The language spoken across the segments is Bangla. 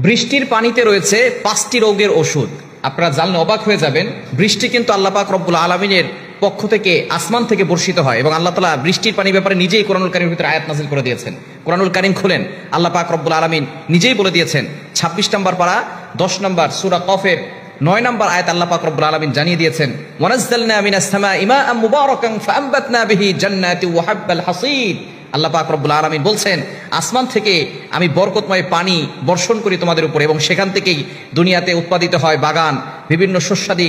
বৃষ্টির পানিতে রয়েছে 5টি রোগের ওষুধ। আপনারা জানলে অবাক হয়ে যাবেন, বৃষ্টি কিন্তু আল্লাহ পাক রব্বুল আলামিনের পক্ষ থেকে আসমান থেকে বর্ষিত হয় এবং আল্লাহ তাআলা বৃষ্টির পানির ব্যাপারে নিজেই কোরআনুল কারীমের ভিতরে আয়াত নাযিল করে দিয়েছেন। কোরআনুল কারীম খুলেন, আল্লাহ পাক রব্বুল আলামিন নিজেই বলে দিয়েছেন। 26 নম্বর পারা 10 নম্বর সূরা কফের 9 নম্বর আয়াত আল্লাহ পাক রব্বুল আলামিন জানিয়ে দিয়েছেন, ওয়ানাজ্জালনা মিনাস সামাই মাআন মুবারাকান ফাআমবাতনা বিহি জান্নাতি ওয়া হাব্বাল হাসীদ। আল্লাহ পাক রব্বুল আলামিন বলছেন, আসমান থেকে আমি বরকতময় পানি বর্ষণ করি তোমাদের উপরে এবং সেখান থেকেই দুনিয়াতে উৎপাদিত হয় বাগান, বিভিন্ন শস্যাদি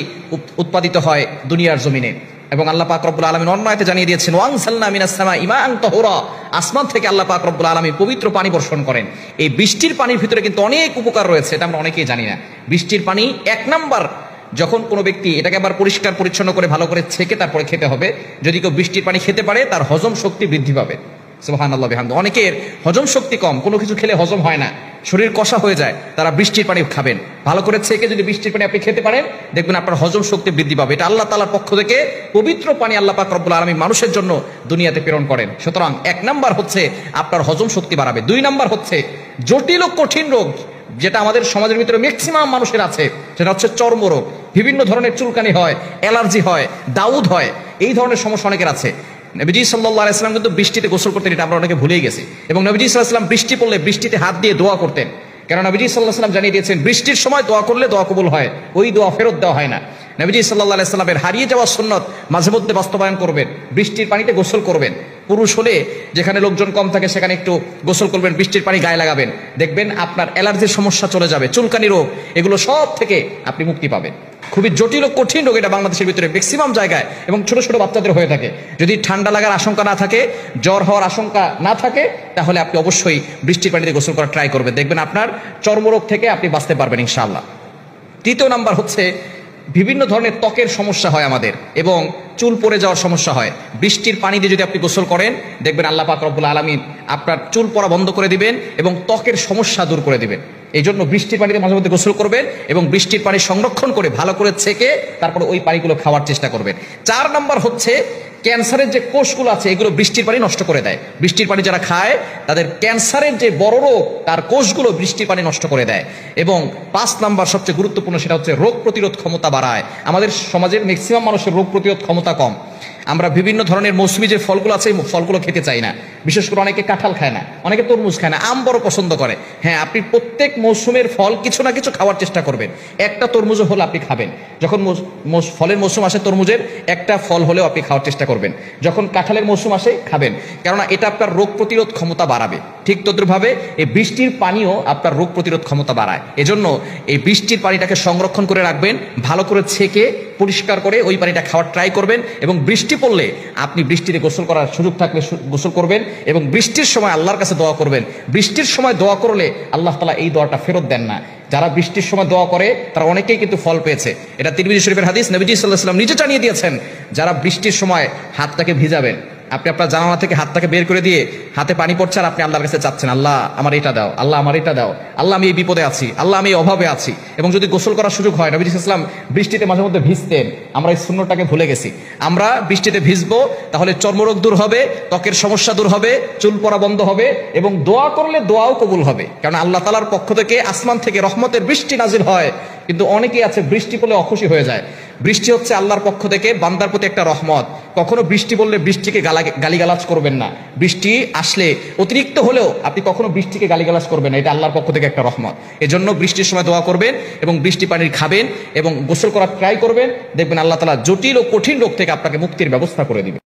উৎপাদিত হয় দুনিয়ার জমিনে। এবং আল্লাহ পাক রব্বুল আলামিন অন্য আয়াতে জানিয়ে দিয়েছেন, ওয়ানসালনা মিনাস সামাই মাআন তাহুরা। আসমান থেকে আল্লাহ পাক রব্বুল আলামিন পবিত্র পানি বর্ষণ করেন। এই বৃষ্টির পানির ভিতরে কিন্তু অনেক উপকার রয়েছে, এটা আমরা অনেকেই জানি না। বৃষ্টির পানি 1 নাম্বার, যখন কোনো ব্যক্তি এটাকে আবার পরিষ্কার পরিচ্ছন্ন করে ভালো করে ছেঁকে তারপরে খেতে হবে। যদি কেউ বৃষ্টির পানি খেতে পারে তার হজম শক্তি বৃদ্ধি পাবে। সুবহানাল্লাহ বিহামদিহি। অনেকের হজম শক্তি কম, কোনো কিছু খেলে হজম হয় না, শরীর কষা হয়ে যায়, তারা বৃষ্টির পানি খাবেন। ভালো করে ছেঁকে যদি বৃষ্টির পানি আপনি খেতে পারেন, দেখবেন আপনার হজম শক্তি বৃদ্ধি পাবে। এটা আল্লাহ তাআলার পক্ষ থেকে পবিত্র পানি আল্লাহ পাক রব্বুল আলামিন মানুষের জন্য দুনিয়াতে প্রেরণ করেন। সুতরাং 1 নাম্বার হচ্ছে আপনার হজম শক্তি বাড়াবে। 2 নাম্বার হচ্ছে জটিল ও কঠিন রোগ যেটা আমাদের সমাজের ভিতরে ম্যাক্সিমাম মানুষের আছে, সেটা হচ্ছে চর্মরোগ। বিভিন্ন ধরনের চুলকানি হয়, অ্যালার্জি হয়, দাউদ হয়, এই ধরনের সমস্যা অনেকের আছে। নবীজি সাল্লাল্লাহু আলাইহি ওয়াসাল্লাম কিন্তু বৃষ্টিতে গোসল করতেন, এটা আমরা অনেকে ভুলেই গেছি। এবং নবীজি সাল্লাল্লাহু আলাইহি ওয়াসাল্লাম বৃষ্টি পড়লে বৃষ্টিতে হাত দিয়ে দোয়া করতেন, কারণ নবীজি সাল্লাল্লাহু আলাইহি ওয়াসাল্লাম জানিয়ে দিয়েছেন বৃষ্টির সময় দোয়া করলে দোয়া কবুল হয়, ওই দোয়া ফেরত দেওয়া হয় না। নবীজি সাল্লাল্লাহু আলাইহি ওয়াসাল্লামের হারিয়ে যাওয়া সুন্নত মাঝে মধ্যে বাস্তবায়ন করবেন, বৃষ্টির পানিতে গোসল করবেন। পুরুষ হলে যেখানে লোকজন কম থাকে সেখানে একটু গোসল করবেন, বৃষ্টির পানি গায়ে লাগাবেন, দেখবেন আপনার অ্যালার্জির সমস্যা চলে যাবে, চুলকানি রোগ, এগুলো সব থেকে আপনি মুক্তি পাবেন। খুবই জটিল ও কঠিন রোগ এটা বাংলাদেশের ভিতরে ম্যাক্সিমাম জায়গায় এবং ছোট ছোট বাচ্চাদের হয়ে থাকে। যদি ঠান্ডা লাগার আশঙ্কা না থাকে, জ্বর হওয়ার আশঙ্কা না থাকে, তাহলে আপনি অবশ্যই বৃষ্টির পানিতে গোসল করার ট্রাই করবেন, দেখবেন আপনার চর্মরোগ থেকে আপনি বাঁচতে পারবেন ইনশাআল্লাহ। 3য় নাম্বার হচ্ছে বিভিন্ন ধরনের ত্বকের সমস্যা হয় আমাদের এবং চুল পড়ে যাওয়ার সমস্যা হয়। বৃষ্টির পানি দিয়ে যদি আপনি গোসল করেন, দেখবেন আল্লাহ পাক রব্বুল আলামিন আপনার চুল পড়া বন্ধ করে দিবেন এবং ত্বকের সমস্যা দূর করে দিবেন। এই জন্য বৃষ্টির পানিতে মাঝে মধ্যে গোসল করবেন এবং বৃষ্টির পানি সংরক্ষণ করে ভালো করে ছেঁকে তারপরে ওই পানিগুলো খাওয়ার চেষ্টা করবেন। 4 নাম্বার হচ্ছে ক্যান্সারের যে কোষগুলো আছে এগুলো বৃষ্টির পানি নষ্ট করে দেয়। বৃষ্টির পানি যারা খায় তাদের ক্যান্সারের যে বড় রোগ তার কোষগুলো বৃষ্টির পানি নষ্ট করে দেয়। এবং 5 নাম্বার সবচেয়ে গুরুত্বপূর্ণ, সেটা হচ্ছে রোগ প্রতিরোধ ক্ষমতা বাড়ায়। আমাদের সমাজের ম্যাক্সিমাম মানুষের রোগ প্রতিরোধ ক্ষমতা কম। আমরা বিভিন্ন ধরনের মৌসুমী যে ফলগুলো আছে এই ফলগুলো খেতে চাই না, বিশেষ করে অনেকে কাঁঠাল খায় না, অনেকে তরমুজ খায় না, আম বড় পছন্দ করে। হ্যাঁ, আপনি প্রত্যেক মৌসুমের ফল কিছু না কিছু খাওয়ার চেষ্টা করবেন। একটা তরমুজও হলে আপনি খাবেন। যখন ফলের মৌসুম আসে তরমুজের একটা ফল হলেও আপনি খাওয়ার চেষ্টা করবেন। যখন কাঁঠালের মৌসুম আসে খাবেন, কেননা এটা আপনার রোগ প্রতিরোধ ক্ষমতা বাড়াবে। ঠিক তদ্রুপভাবে এই বৃষ্টির পানিও আপনার রোগ প্রতিরোধ ক্ষমতা বাড়ায়। এজন্য এই বৃষ্টির পানিটাকে সংরক্ষণ করে রাখবেন, ভালো করে ছেঁকে পরিষ্কার করে ওই পানিটা খাওয়ার ট্রাই করবেন। এবং বৃষ্টি পড়লে আপনি বৃষ্টিতে গোসল করার সুযোগ থাকলে গোসল করবেন এবং বৃষ্টির সময় আল্লাহর কাছে দোয়া করবেন। বৃষ্টির সময় দোয়া করলে আল্লাহ তাআলা এই দোয়াটা ফেরত দেন না। যারা বৃষ্টির সময় দোয়া করে তারা অনেকেই কিন্তু ফল পেয়েছে। এটা তিরমিজি শরীফের হাদিস, নবীজি সাল্লাল্লাহু আলাইহি ওয়াসাল্লাম নিজে জানিয়ে দিয়েছেন, যারা বৃষ্টির সময় হাতটাকে ভিজাবেন, আপনি আপনার জানালা থেকে হাতটাকে বের করে দিয়ে হাতে পানি পড়ছে আর আপনি আল্লাহর কাছে চাচ্ছেন, আল্লাহ আমার এটা দাও, আল্লাহ আমার এটা দাও, আল্লাহ আমি এই বিপদে আছি, আল্লাহ আমি এই অভাবে আছি। এবং যদি গোসল করার সুযোগ হয়, নবী সাল্লাল্লাহু আলাইহি ওয়াসাল্লাম বৃষ্টিতে মাঝে মধ্যে ভিজতেন, আমরা এই সুন্নতটাকে ভুলে গেছি। আমরা বৃষ্টিতে ভিজবো, তাহলে চর্মরোগ দূর হবে, ত্বকের সমস্যা দূর হবে, চুল পড়া বন্ধ হবে এবং দোয়া করলে দোয়াও কবুল হবে। কারণ আল্লাহ তাআলার পক্ষ থেকে আসমান থেকে রহমতের বৃষ্টি নাজিল হয়, কিন্তু অনেকেই আছে বৃষ্টি পড়লে অখুশি হয়ে যায়। বৃষ্টি হচ্ছে আল্লাহর পক্ষ থেকে বান্দার প্রতি একটা রহমত। কখনো বৃষ্টি বললে বৃষ্টিকে গালিগালাজ করবেন না। বৃষ্টি আসলে অতিরিক্ত হলেও আপনি কখনো বৃষ্টিকে গালিগালাজ করবেন না, এটা আল্লাহর পক্ষ থেকে একটা রহমত। এজন্য বৃষ্টির সময় দোয়া করবেন এবং বৃষ্টি পানির খাবেন এবং গোসল করার ট্রাই করবেন, দেখবেন আল্লাহ তাআলা জটিল ও কঠিন রোগ থেকে আপনাকে মুক্তির ব্যবস্থা করে দিবেন।